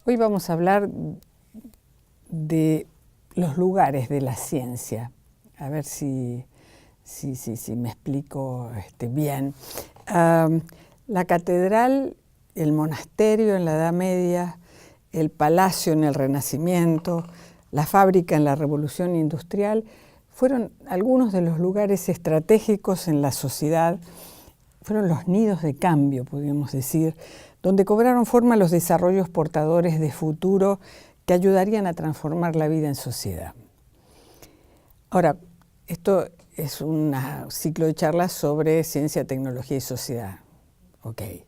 Hoy vamos a hablar de los lugares de la ciencia. A ver si me explico bien. La catedral, el monasterio en la Edad Media, el palacio en el Renacimiento, la fábrica en la Revolución Industrial, fueron algunos de los lugares estratégicos en la sociedad, fueron los nidos de cambio, podríamos decir, donde cobraron forma los desarrollos portadores de futuro que ayudarían a transformar la vida en sociedad. Ahora, esto es un ciclo de charlas sobre ciencia, tecnología y sociedad. Okay.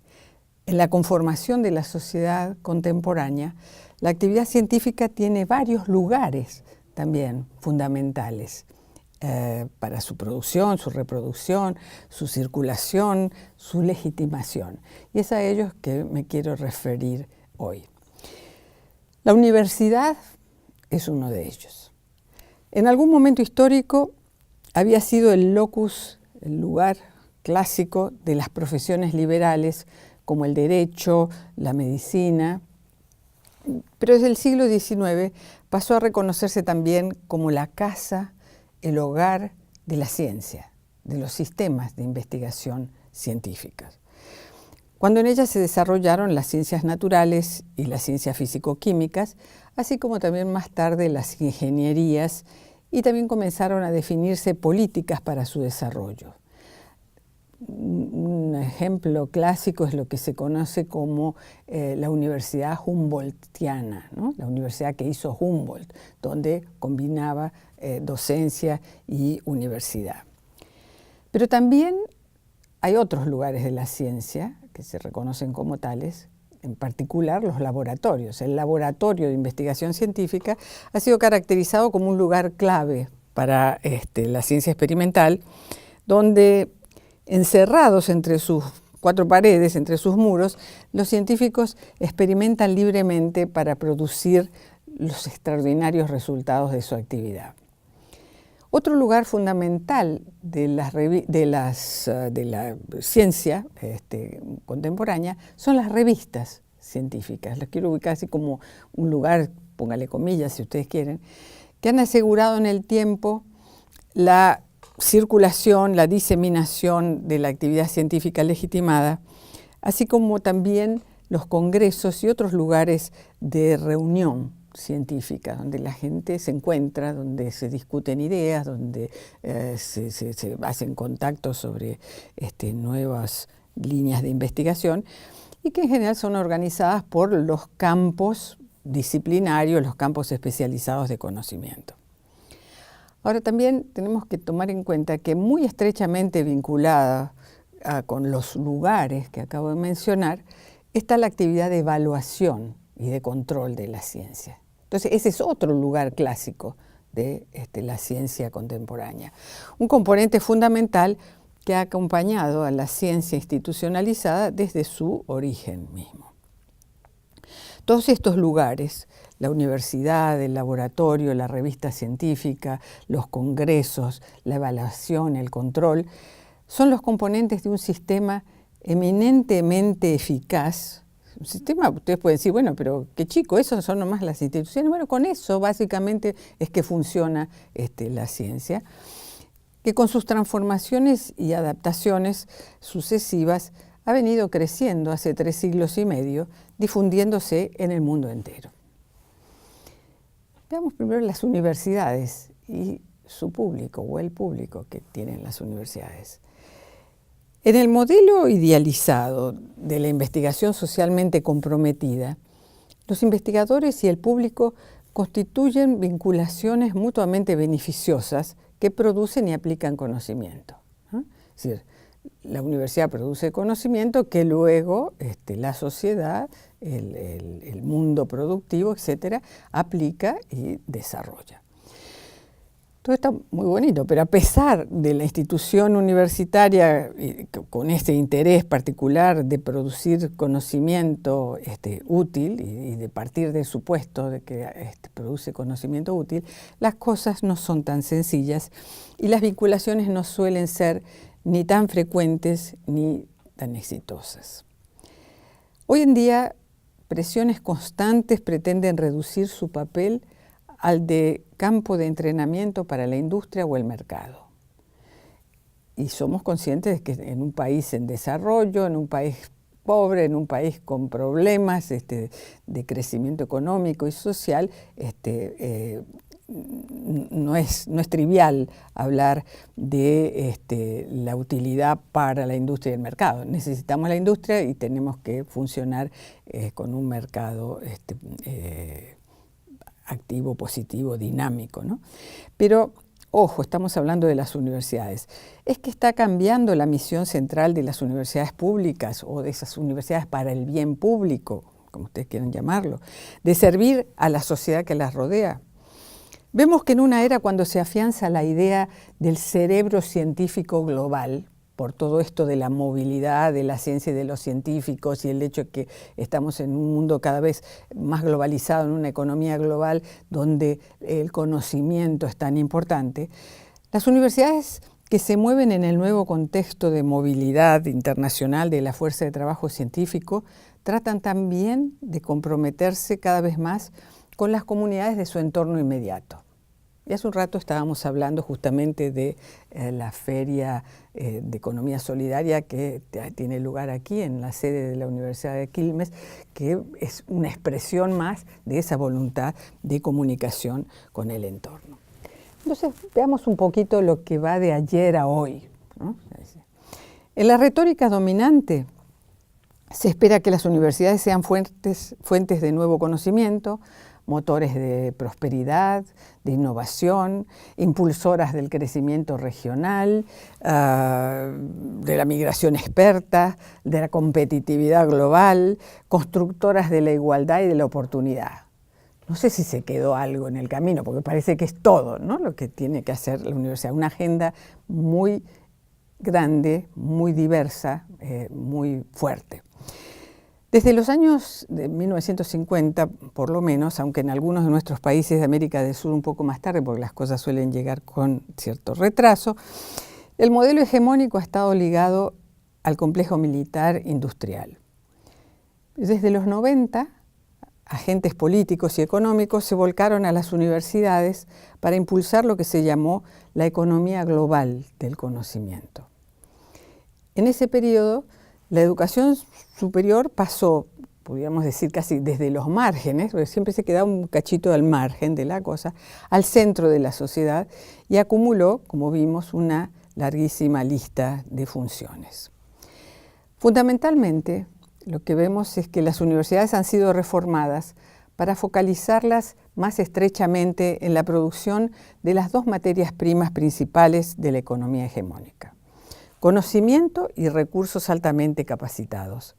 En la conformación de la sociedad contemporánea, la actividad científica tiene varios lugares también fundamentales para su producción, su reproducción, su circulación, su legitimación. Y es a ellos que me quiero referir hoy. La universidad es uno de ellos. En algún momento histórico había sido el locus, el lugar clásico de las profesiones liberales como el derecho, la medicina, pero desde el siglo XIX pasó a reconocerse también como la casa, el hogar de la ciencia, de los sistemas de investigación científicas. Cuando en ella se desarrollaron las ciencias naturales y las ciencias físico-químicas, así como también más tarde las ingenierías, y también comenzaron a definirse políticas para su desarrollo. Un ejemplo clásico es lo que se conoce como la Universidad Humboldtiana, ¿no? La universidad que hizo Humboldt, donde combinaba docencia y universidad. Pero también hay otros lugares de la ciencia que se reconocen como tales, en particular los laboratorios. El laboratorio de investigación científica ha sido caracterizado como un lugar clave para la ciencia experimental, donde encerrados entre sus cuatro paredes, entre sus muros, los científicos experimentan libremente para producir los extraordinarios resultados de su actividad. Otro lugar fundamental de la ciencia contemporánea son las revistas científicas. Las quiero ubicar así como un lugar, póngale comillas si ustedes quieren, que han asegurado en el tiempo la circulación, la diseminación de la actividad científica legitimada, así como también los congresos y otros lugares de reunión científica, donde la gente se encuentra, donde se discuten ideas, donde se hacen contactos sobre nuevas líneas de investigación y que en general son organizadas por los campos disciplinarios, los campos especializados de conocimiento. Ahora también tenemos que tomar en cuenta que muy estrechamente vinculada con los lugares que acabo de mencionar está la actividad de evaluación y de control de la ciencia. Entonces ese es otro lugar clásico de la ciencia contemporánea. Un componente fundamental que ha acompañado a la ciencia institucionalizada desde su origen mismo. Todos estos lugares, la universidad, el laboratorio, la revista científica, los congresos, la evaluación, el control, son los componentes de un sistema eminentemente eficaz. Un sistema, ustedes pueden decir, bueno, pero qué chico, eso son nomás las instituciones. Bueno, con eso básicamente es que funciona la ciencia, que con sus transformaciones y adaptaciones sucesivas ha venido creciendo hace 3 siglos y medio, difundiéndose en el mundo entero. Veamos primero las universidades y su público, o el público que tienen las universidades. En el modelo idealizado de la investigación socialmente comprometida, los investigadores y el público constituyen vinculaciones mutuamente beneficiosas que producen y aplican conocimiento, ¿no? Es decir, la universidad produce conocimiento que luego la sociedad, el mundo productivo, etcétera, aplica y desarrolla. Todo está muy bonito, pero a pesar de la institución universitaria con este interés particular de producir conocimiento útil y de partir del supuesto de que produce conocimiento útil, las cosas no son tan sencillas y las vinculaciones no suelen ser ni tan frecuentes ni tan exitosas. Hoy en día, presiones constantes pretenden reducir su papel al de campo de entrenamiento para la industria o el mercado. Y somos conscientes de que en un país en desarrollo, en un país pobre, en un país con problemas de crecimiento económico y social, no es trivial hablar de la utilidad para la industria y el mercado. Necesitamos la industria y tenemos que funcionar con un mercado activo, positivo, dinámico, ¿no? Pero, ojo, estamos hablando de las universidades. Es que está cambiando la misión central de las universidades públicas o de esas universidades para el bien público, como ustedes quieran llamarlo, de servir a la sociedad que las rodea. Vemos que en una era cuando se afianza la idea del cerebro científico global, por todo esto de la movilidad de la ciencia y de los científicos y el hecho de que estamos en un mundo cada vez más globalizado, en una economía global donde el conocimiento es tan importante, las universidades que se mueven en el nuevo contexto de movilidad internacional de la fuerza de trabajo científico tratan también de comprometerse cada vez más con las comunidades de su entorno inmediato. Y hace un rato estábamos hablando justamente de la Feria de Economía Solidaria que tiene lugar aquí en la sede de la Universidad de Quilmes, que es una expresión más de esa voluntad de comunicación con el entorno. Entonces, veamos un poquito lo que va de ayer a hoy, ¿no? En la retórica dominante se espera que las universidades sean fuentes de nuevo conocimiento, motores de prosperidad, de innovación, impulsoras del crecimiento regional, de la migración experta, de la competitividad global, constructoras de la igualdad y de la oportunidad. No sé si se quedó algo en el camino, porque parece que es todo, ¿no?, lo que tiene que hacer la universidad. Una agenda muy grande, muy diversa, muy fuerte. Desde los años de 1950, por lo menos, aunque en algunos de nuestros países de América del Sur un poco más tarde, porque las cosas suelen llegar con cierto retraso, el modelo hegemónico ha estado ligado al complejo militar industrial. Desde los 90, agentes políticos y económicos se volcaron a las universidades para impulsar lo que se llamó la economía global del conocimiento. En ese periodo, la educación superior pasó, podríamos decir casi desde los márgenes, porque siempre se quedaba un cachito al margen de la cosa, al centro de la sociedad y acumuló, como vimos, una larguísima lista de funciones. Fundamentalmente, lo que vemos es que las universidades han sido reformadas para focalizarlas más estrechamente en la producción de las dos materias primas principales de la economía hegemónica: conocimiento y recursos altamente capacitados,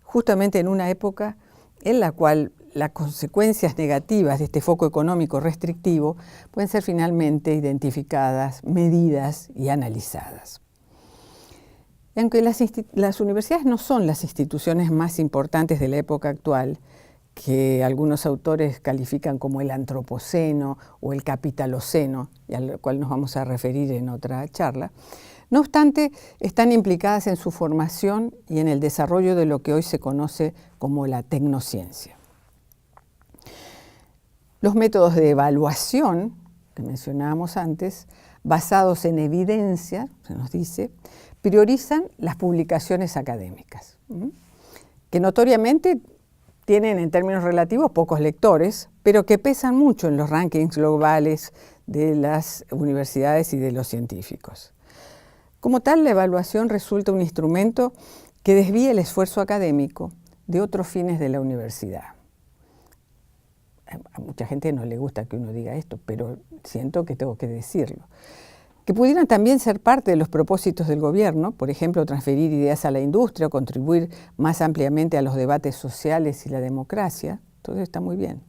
justamente en una época en la cual las consecuencias negativas de este foco económico restrictivo pueden ser finalmente identificadas, medidas y analizadas. Y aunque las universidades no son las instituciones más importantes de la época actual, que algunos autores califican como el antropoceno o el capitaloceno, y al cual nos vamos a referir en otra charla, no obstante, están implicadas en su formación y en el desarrollo de lo que hoy se conoce como la tecnociencia. Los métodos de evaluación que mencionábamos antes, basados en evidencia, se nos dice, priorizan las publicaciones académicas, que notoriamente tienen en términos relativos pocos lectores, pero que pesan mucho en los rankings globales de las universidades y de los científicos. Como tal, la evaluación resulta un instrumento que desvía el esfuerzo académico de otros fines de la universidad. A mucha gente no le gusta que uno diga esto, pero siento que tengo que decirlo. Que pudieran también ser parte de los propósitos del gobierno, por ejemplo, transferir ideas a la industria o contribuir más ampliamente a los debates sociales y la democracia, todo está muy bien.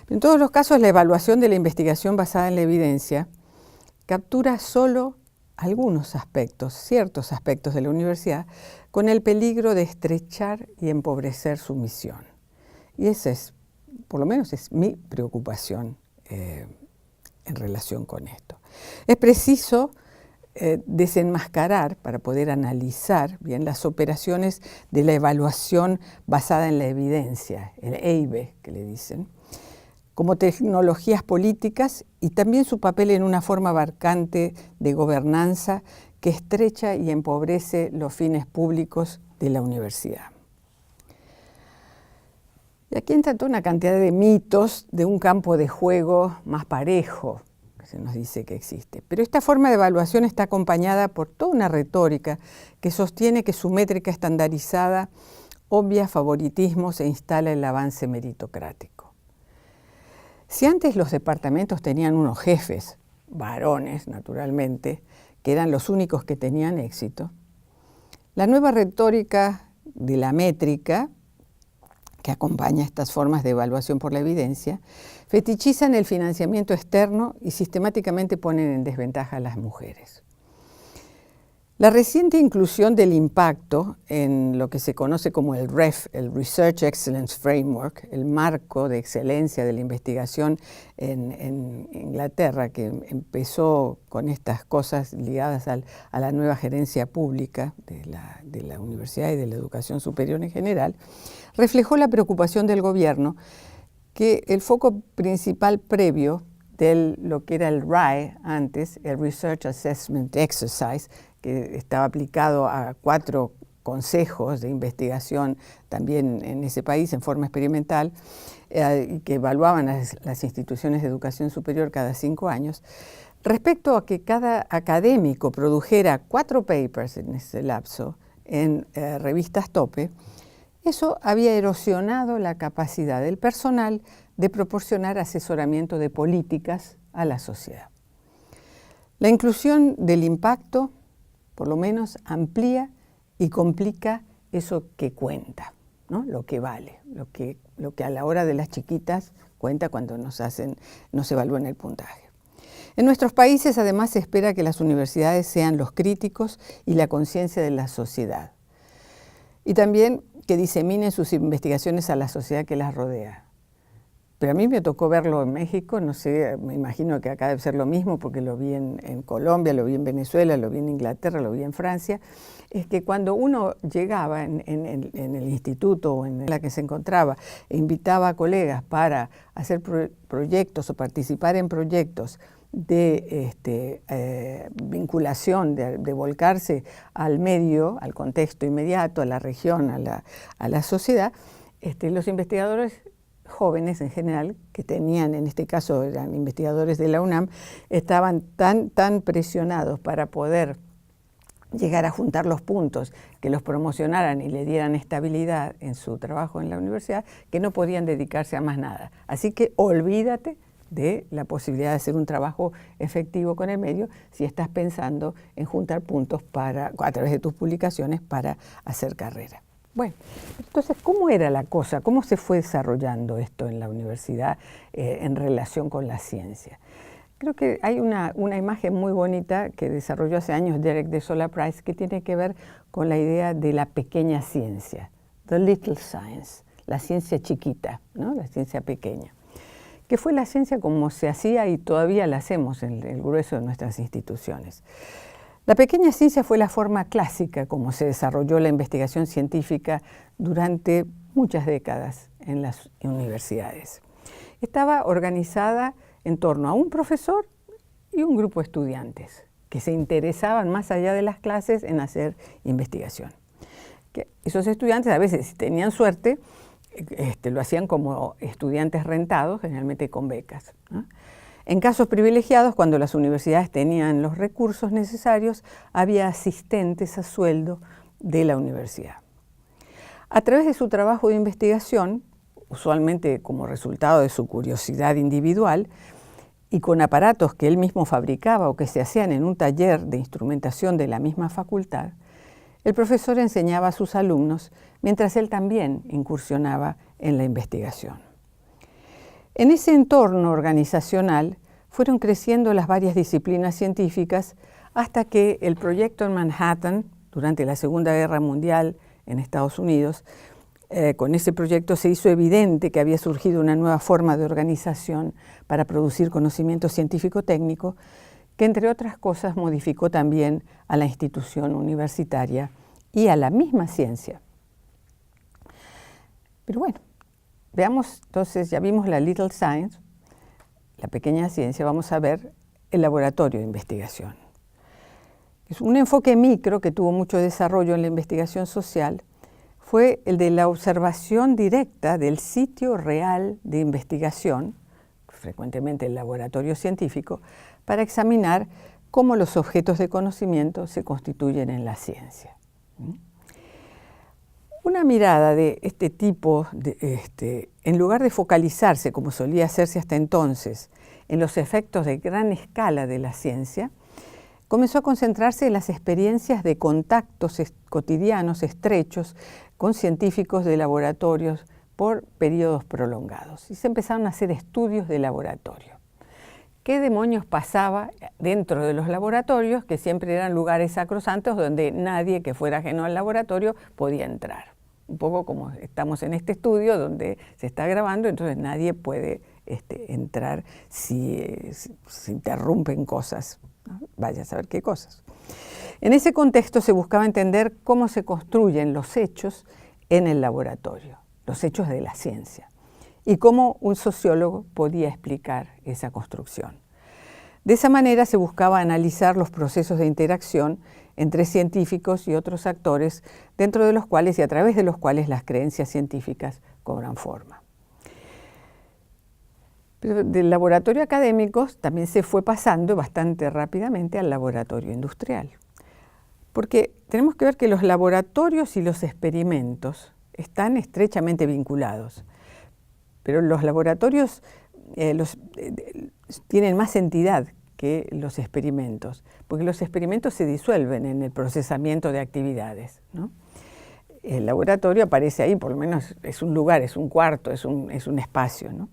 En todos los casos, la evaluación de la investigación basada en la evidencia captura solo algunos aspectos, ciertos aspectos de la universidad, con el peligro de estrechar y empobrecer su misión. Y esa es, por lo menos es mi preocupación en relación con esto. Es preciso desenmascarar, para poder analizar bien las operaciones de la evaluación basada en la evidencia, el EIVE que le dicen, como tecnologías políticas y también su papel en una forma abarcante de gobernanza que estrecha y empobrece los fines públicos de la universidad. Y aquí entra toda una cantidad de mitos de un campo de juego más parejo, que se nos dice que existe. Pero esta forma de evaluación está acompañada por toda una retórica que sostiene que su métrica estandarizada obvia favoritismos e instala el avance meritocrático. Si antes los departamentos tenían unos jefes, varones naturalmente, que eran los únicos que tenían éxito, la nueva retórica de la métrica, que acompaña estas formas de evaluación por la evidencia, fetichizan el financiamiento externo y sistemáticamente ponen en desventaja a las mujeres. La reciente inclusión del impacto en lo que se conoce como el REF, el Research Excellence Framework, el marco de excelencia de la investigación en Inglaterra, que empezó con estas cosas ligadas a la nueva gerencia pública de la universidad y de la educación superior en general, reflejó la preocupación del gobierno que el foco principal previo de lo que era el RAE antes, el Research Assessment Exercise, que estaba aplicado a 4 consejos de investigación también en ese país en forma experimental, y que evaluaban las instituciones de educación superior cada 5 años, respecto a que cada académico produjera 4 papers en ese lapso en revistas tope. Eso había erosionado la capacidad del personal de proporcionar asesoramiento de políticas a la sociedad. La inclusión del impacto, por lo menos, amplía y complica eso que cuenta, ¿no? Lo que vale, lo que a la hora de las chiquitas cuenta cuando nos evalúan el puntaje. En nuestros países, además, se espera que las universidades sean los críticos y la conciencia de la sociedad. Y también que diseminen sus investigaciones a la sociedad que las rodea. Pero a mí me tocó verlo en México, no sé, me imagino que acá debe ser lo mismo porque lo vi en Colombia, lo vi en Venezuela, lo vi en Inglaterra, lo vi en Francia, es que cuando uno llegaba en el instituto o en la que se encontraba e invitaba a colegas para hacer proyectos o participar en proyectos de vinculación, de volcarse al medio, al contexto inmediato, a la región, a la sociedad, los investigadores jóvenes en general, que tenían, en este caso eran investigadores de la UNAM, estaban tan presionados para poder llegar a juntar los puntos que los promocionaran y le dieran estabilidad en su trabajo en la universidad, que no podían dedicarse a más nada. Así que olvídate de la posibilidad de hacer un trabajo efectivo con el medio si estás pensando en juntar puntos a través de tus publicaciones para hacer carrera. Bueno, entonces, ¿cómo era la cosa? ¿Cómo se fue desarrollando esto en la universidad en relación con la ciencia? Creo que hay una imagen muy bonita que desarrolló hace años Derek de Sola Price que tiene que ver con la idea de la pequeña ciencia, the little science, la ciencia chiquita, ¿no? La ciencia pequeña, que fue la ciencia como se hacía y todavía la hacemos en el grueso de nuestras instituciones. La pequeña ciencia fue la forma clásica como se desarrolló la investigación científica durante muchas décadas en las universidades. Estaba organizada en torno a un profesor y un grupo de estudiantes que se interesaban más allá de las clases en hacer investigación. Esos estudiantes, a veces, si tenían suerte, lo hacían como estudiantes rentados, generalmente con becas, ¿no? En casos privilegiados, cuando las universidades tenían los recursos necesarios, había asistentes a sueldo de la universidad. A través de su trabajo de investigación, usualmente como resultado de su curiosidad individual, y con aparatos que él mismo fabricaba o que se hacían en un taller de instrumentación de la misma facultad, el profesor enseñaba a sus alumnos mientras él también incursionaba en la investigación. En ese entorno organizacional fueron creciendo las varias disciplinas científicas hasta que el proyecto en Manhattan, durante la Segunda Guerra Mundial en Estados Unidos, con ese proyecto se hizo evidente que había surgido una nueva forma de organización para producir conocimiento científico-técnico que entre otras cosas modificó también a la institución universitaria y a la misma ciencia. Pero bueno, veamos entonces, ya vimos la Little Science, la pequeña ciencia, vamos a ver el laboratorio de investigación. Es un enfoque micro que tuvo mucho desarrollo en la investigación social, fue el de la observación directa del sitio real de investigación, frecuentemente el laboratorio científico, para examinar cómo los objetos de conocimiento se constituyen en la ciencia. Una mirada de este tipo, en lugar de focalizarse, como solía hacerse hasta entonces, en los efectos de gran escala de la ciencia, comenzó a concentrarse en las experiencias de contactos cotidianos estrechos con científicos de laboratorios por periodos prolongados. Y se empezaron a hacer estudios de laboratorio. ¿Qué demonios pasaba dentro de los laboratorios, que siempre eran lugares sacrosantos donde nadie que fuera ajeno al laboratorio podía entrar? Un poco como estamos en este estudio donde se está grabando, entonces nadie puede entrar si interrumpen cosas, ¿no? Vaya a saber qué cosas. En ese contexto se buscaba entender cómo se construyen los hechos en el laboratorio, los hechos de la ciencia, y cómo un sociólogo podía explicar esa construcción. De esa manera se buscaba analizar los procesos de interacción entre científicos y otros actores, dentro de los cuales y a través de los cuales las creencias científicas cobran forma. Pero del laboratorio académico también se fue pasando bastante rápidamente al laboratorio industrial. Porque tenemos que ver que los laboratorios y los experimentos están estrechamente vinculados. Pero los laboratorios tienen más entidad que los experimentos, porque los experimentos se disuelven en el procesamiento de actividades, ¿no? El laboratorio aparece ahí, por lo menos es un lugar, es un cuarto, es un espacio, ¿no?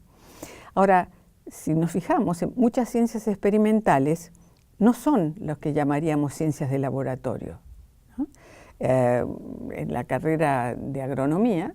Ahora, si nos fijamos, en muchas ciencias experimentales no son lo que llamaríamos ciencias de laboratorio, ¿no? En la carrera de agronomía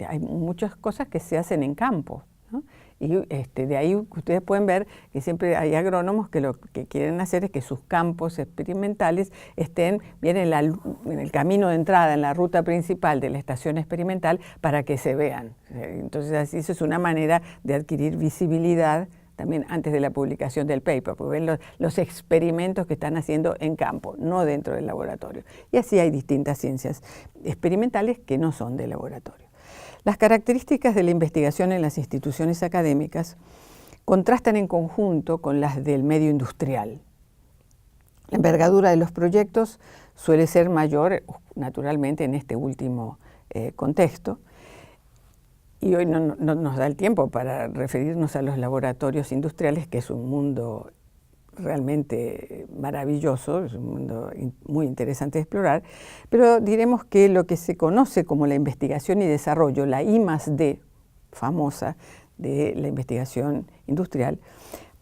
hay muchas cosas que se hacen en campo, ¿no? Y de ahí ustedes pueden ver que siempre hay agrónomos que lo que quieren hacer es que sus campos experimentales estén bien en el camino de entrada, en la ruta principal de la estación experimental, para que se vean. Entonces, así eso es una manera de adquirir visibilidad también antes de la publicación del paper, porque ven los experimentos que están haciendo en campo, no dentro del laboratorio. Y así hay distintas ciencias experimentales que no son de laboratorio. Las características de la investigación en las instituciones académicas contrastan en conjunto con las del medio industrial. La envergadura de los proyectos suele ser mayor, naturalmente, en este último contexto. Y hoy no nos da el tiempo para referirnos a los laboratorios industriales, que es un mundo realmente maravilloso, es un mundo muy interesante de explorar, pero diremos que lo que se conoce como la investigación y desarrollo, la I+D famosa de la investigación industrial,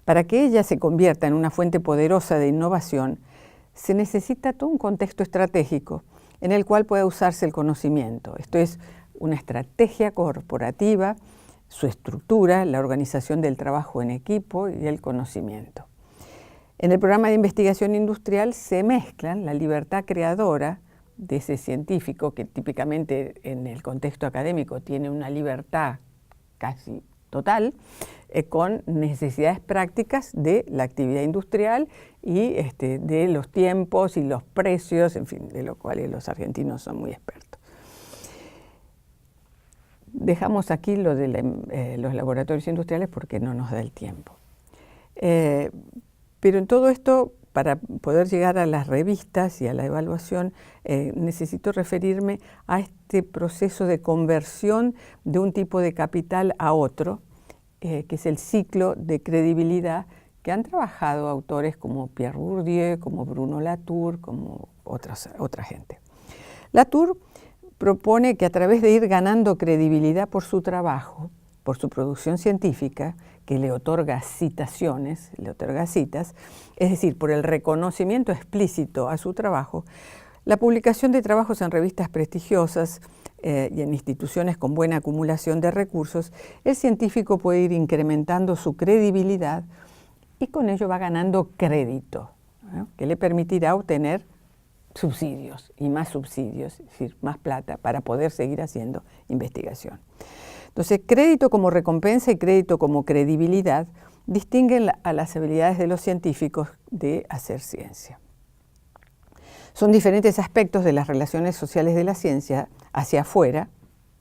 para que ella se convierta en una fuente poderosa de innovación, se necesita todo un contexto estratégico en el cual pueda usarse el conocimiento. Esto es una estrategia corporativa, su estructura, la organización del trabajo en equipo y el conocimiento. En el programa de investigación industrial se mezclan la libertad creadora de ese científico, que típicamente en el contexto académico tiene una libertad casi total, con necesidades prácticas de la actividad industrial y de los tiempos y los precios, en fin, de lo cual los argentinos son muy expertos. Dejamos aquí lo de los laboratorios industriales porque no nos da el tiempo. Pero en todo esto, para poder llegar a las revistas y a la evaluación, necesito referirme a este proceso de conversión de un tipo de capital a otro, que es el ciclo de credibilidad que han trabajado autores como Pierre Bourdieu, como Bruno Latour, como otra gente. Latour propone que a través de ir ganando credibilidad por su trabajo, por su producción científica, que le otorga citaciones, le otorga citas, es decir, por el reconocimiento explícito a su trabajo, la publicación de trabajos en revistas prestigiosas y en instituciones con buena acumulación de recursos, el científico puede ir incrementando su credibilidad y con ello va ganando crédito, ¿no? Que le permitirá obtener subsidios y más subsidios, es decir, más plata para poder seguir haciendo investigación. Entonces, crédito como recompensa y crédito como credibilidad distinguen a las habilidades de los científicos de hacer ciencia. Son diferentes aspectos de las relaciones sociales de la ciencia hacia afuera,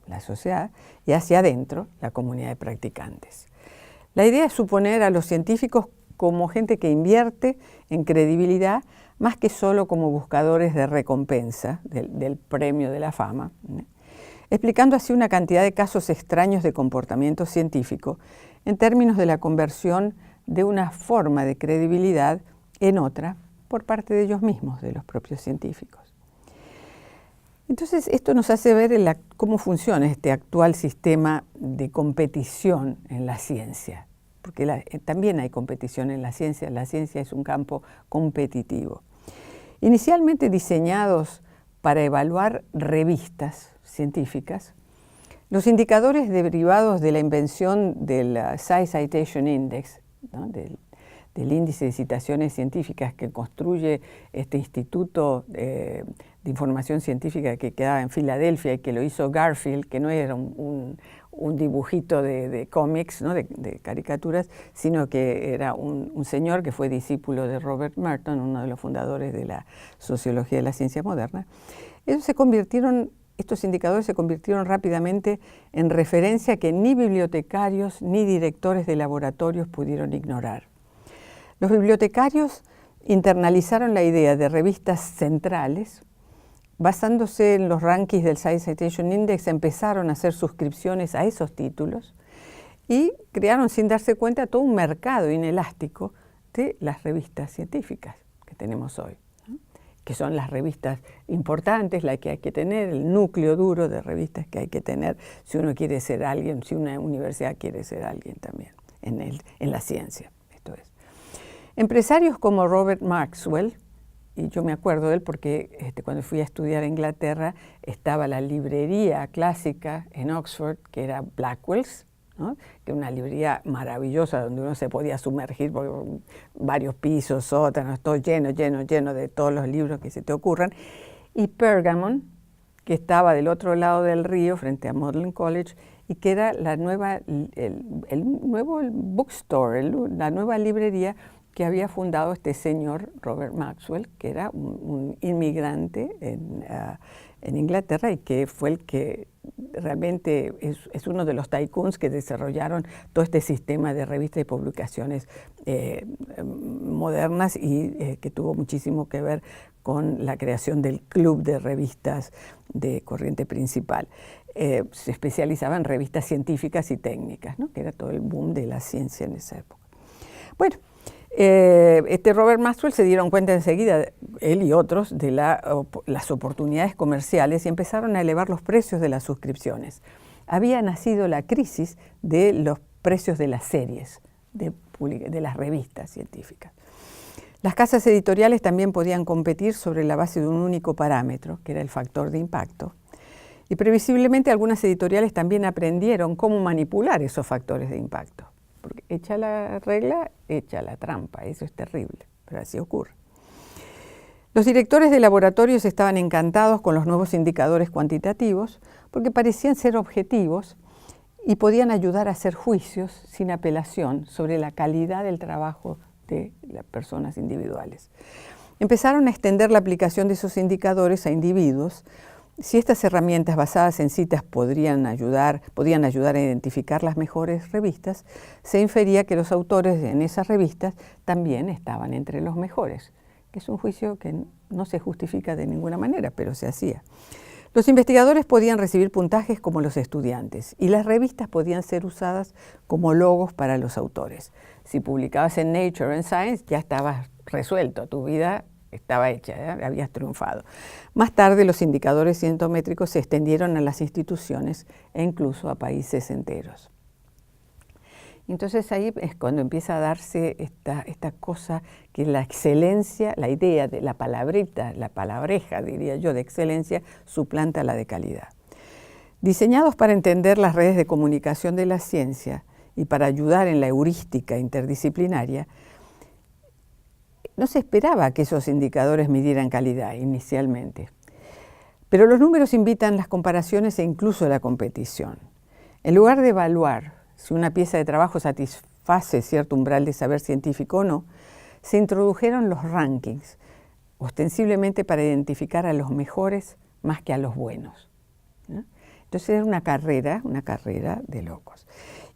la sociedad, y hacia adentro, la comunidad de practicantes. La idea es suponer a los científicos como gente que invierte en credibilidad más que solo como buscadores de recompensa, del premio de la fama, ¿no? Explicando así una cantidad de casos extraños de comportamiento científico en términos de la conversión de una forma de credibilidad en otra por parte de ellos mismos, de los propios científicos. Entonces, esto nos hace ver cómo funciona este actual sistema de competición en la ciencia, porque también hay competición en la ciencia es un campo competitivo. Inicialmente diseñados para evaluar revistas científicas, los indicadores derivados de la invención del SciCitation Index, ¿no? del índice de citaciones científicas que construye este instituto de información científica que quedaba en Filadelfia y que lo hizo Garfield, que no era un dibujito de cómics, ¿no? de caricaturas, sino que era un señor que fue discípulo de Robert Merton, uno de los fundadores de la sociología de la ciencia moderna. Estos indicadores se convirtieron rápidamente en referencia que ni bibliotecarios ni directores de laboratorios pudieron ignorar. Los bibliotecarios internalizaron la idea de revistas centrales. Basándose en los rankings del SciCitation Index, empezaron a hacer suscripciones a esos títulos y crearon sin darse cuenta todo un mercado inelástico de las revistas científicas que tenemos hoy, ¿no? Que son las revistas importantes, las que hay que tener, el núcleo duro de revistas que hay que tener si uno quiere ser alguien, si una universidad quiere ser alguien también en la ciencia. Esto es. Empresarios como Robert Maxwell, y yo me acuerdo de él porque cuando fui a estudiar a Inglaterra estaba la librería clásica en Oxford, que era Blackwell's, ¿no? Que era una librería maravillosa donde uno se podía sumergir por varios pisos, sótanos, todo lleno de todos los libros que se te ocurran. Y Pergamon, que estaba del otro lado del río, frente a Magdalen College, y que era el nuevo bookstore, la nueva librería que había fundado este señor Robert Maxwell, que era un inmigrante en Inglaterra y que fue el que realmente es uno de los tycoons que desarrollaron todo este sistema de revistas y publicaciones modernas y que tuvo muchísimo que ver con la creación del club de revistas de corriente principal. Se especializaba en revistas científicas y técnicas, ¿no? Que era todo el boom de la ciencia en esa época. Bueno, Robert Maxwell se dieron cuenta enseguida, él y otros, de las oportunidades comerciales y empezaron a elevar los precios de las suscripciones. Había nacido la crisis de los precios de las series, de las revistas científicas. Las casas editoriales también podían competir sobre la base de un único parámetro, que era el factor de impacto. Y previsiblemente algunas editoriales también aprendieron cómo manipular esos factores de impacto. Porque echa la regla, echa la trampa. Eso es terrible, pero así ocurre. Los directores de laboratorios estaban encantados con los nuevos indicadores cuantitativos porque parecían ser objetivos y podían ayudar a hacer juicios sin apelación sobre la calidad del trabajo de las personas individuales. Empezaron a extender la aplicación de esos indicadores a individuos. Si estas herramientas basadas en citas podían ayudar a identificar las mejores revistas, se infería que los autores en esas revistas también estaban entre los mejores, que es un juicio que no se justifica de ninguna manera, pero se hacía. Los investigadores podían recibir puntajes como los estudiantes y las revistas podían ser usadas como logos para los autores. Si publicabas en Nature o en Science, ya estabas resuelto, tu vida estaba hecha, ¿eh? Habías triunfado. Más tarde los indicadores cientométricos se extendieron a las instituciones e incluso a países enteros. Entonces ahí es cuando empieza a darse esta cosa que la excelencia, la idea de la palabrita, la palabreja, diría yo, de excelencia, suplanta la de calidad. Diseñados para entender las redes de comunicación de la ciencia y para ayudar en la heurística interdisciplinaria, No se esperaba que esos indicadores midieran calidad inicialmente. Pero los números invitan las comparaciones e incluso la competición. En lugar de evaluar si una pieza de trabajo satisface cierto umbral de saber científico o no, se introdujeron los rankings, ostensiblemente para identificar a los mejores más que a los buenos, ¿no? Entonces era una carrera de locos.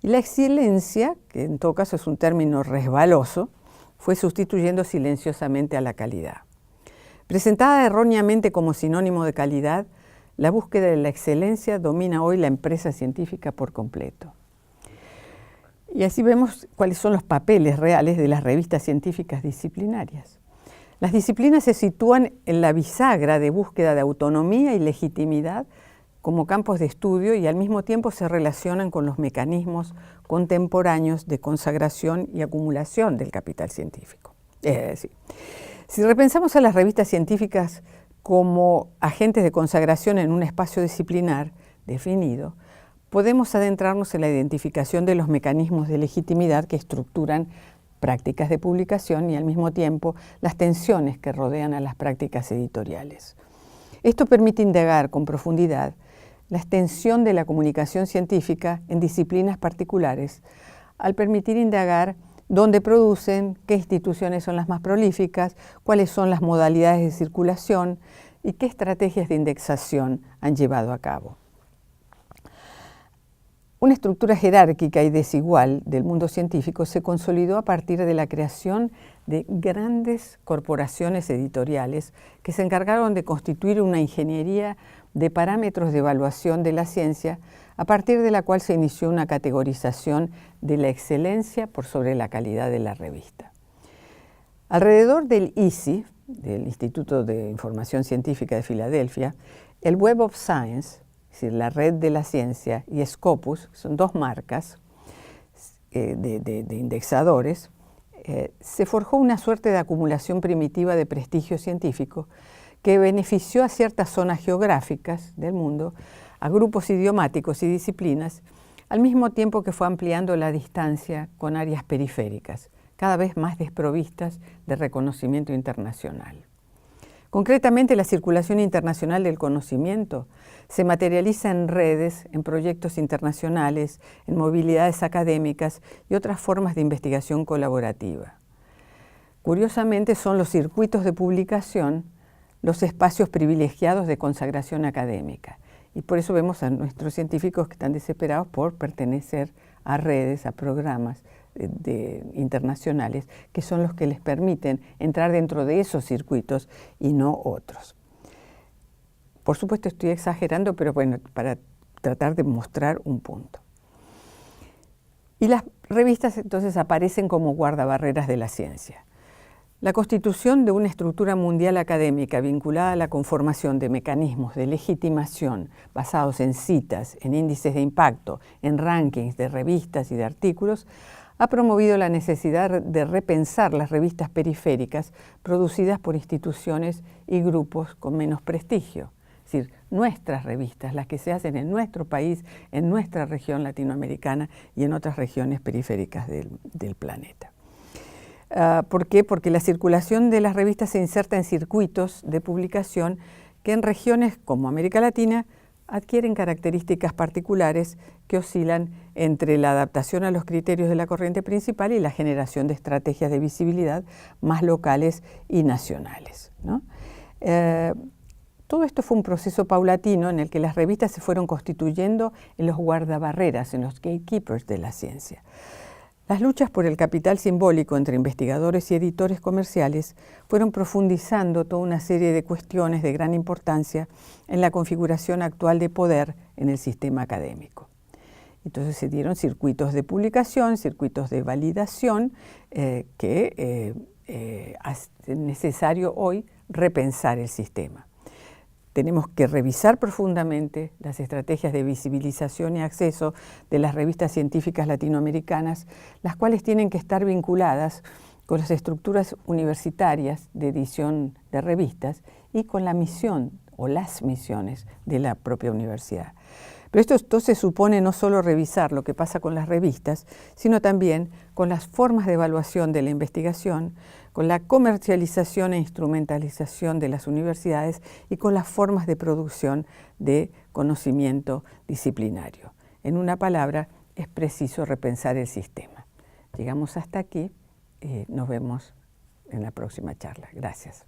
Y la excelencia, que en todo caso es un término resbaloso, fue sustituyendo silenciosamente a la calidad. Presentada erróneamente como sinónimo de calidad, la búsqueda de la excelencia domina hoy la empresa científica por completo. Y así vemos cuáles son los papeles reales de las revistas científicas disciplinarias. Las disciplinas se sitúan en la bisagra de búsqueda de autonomía y legitimidad como campos de estudio y al mismo tiempo se relacionan con los mecanismos contemporáneos de consagración y acumulación del capital científico. Si repensamos a las revistas científicas como agentes de consagración en un espacio disciplinar definido, podemos adentrarnos en la identificación de los mecanismos de legitimidad que estructuran prácticas de publicación y al mismo tiempo las tensiones que rodean a las prácticas editoriales. Esto permite indagar con profundidad la extensión de la comunicación científica en disciplinas particulares, al permitir indagar dónde producen, qué instituciones son las más prolíficas, cuáles son las modalidades de circulación y qué estrategias de indexación han llevado a cabo. Una estructura jerárquica y desigual del mundo científico se consolidó a partir de la creación de grandes corporaciones editoriales que se encargaron de constituir una ingeniería de parámetros de evaluación de la ciencia, a partir de la cual se inició una categorización de la excelencia por sobre la calidad de la revista. Alrededor del ISI, del Instituto de Información Científica de Filadelfia, el Web of Science, es decir, la Red de la Ciencia, y Scopus, son dos marcas de indexadores, se forjó una suerte de acumulación primitiva de prestigio científico que benefició a ciertas zonas geográficas del mundo, a grupos idiomáticos y disciplinas, al mismo tiempo que fue ampliando la distancia con áreas periféricas, cada vez más desprovistas de reconocimiento internacional. Concretamente, la circulación internacional del conocimiento se materializa en redes, en proyectos internacionales, en movilidades académicas y otras formas de investigación colaborativa. Curiosamente, son los circuitos de publicación los espacios privilegiados de consagración académica. Y por eso vemos a nuestros científicos que están desesperados por pertenecer a redes, a programas internacionales, que son los que les permiten entrar dentro de esos circuitos y no otros. Por supuesto estoy exagerando, pero bueno, para tratar de mostrar un punto. Y las revistas entonces aparecen como guardabarreras de la ciencia. La constitución de una estructura mundial académica vinculada a la conformación de mecanismos de legitimación basados en citas, en índices de impacto, en rankings de revistas y de artículos, ha promovido la necesidad de repensar las revistas periféricas producidas por instituciones y grupos con menos prestigio. Es decir, nuestras revistas, las que se hacen en nuestro país, en nuestra región latinoamericana y en otras regiones periféricas del planeta. ¿Por qué? Porque la circulación de las revistas se inserta en circuitos de publicación que en regiones como América Latina adquieren características particulares que oscilan entre la adaptación a los criterios de la corriente principal y la generación de estrategias de visibilidad más locales y nacionales, ¿no? Todo esto fue un proceso paulatino en el que las revistas se fueron constituyendo en los guardabarreras, en los gatekeepers de la ciencia. Las luchas por el capital simbólico entre investigadores y editores comerciales fueron profundizando toda una serie de cuestiones de gran importancia en la configuración actual de poder en el sistema académico. Entonces se dieron circuitos de publicación, circuitos de validación que es necesario hoy repensar el sistema. Tenemos que revisar profundamente las estrategias de visibilización y acceso de las revistas científicas latinoamericanas, las cuales tienen que estar vinculadas con las estructuras universitarias de edición de revistas y con la misión o las misiones de la propia universidad. Pero esto entonces supone no solo revisar lo que pasa con las revistas, sino también con las formas de evaluación de la investigación, con la comercialización e instrumentalización de las universidades y con las formas de producción de conocimiento disciplinario. En una palabra, es preciso repensar el sistema. Llegamos hasta aquí, nos vemos en la próxima charla. Gracias.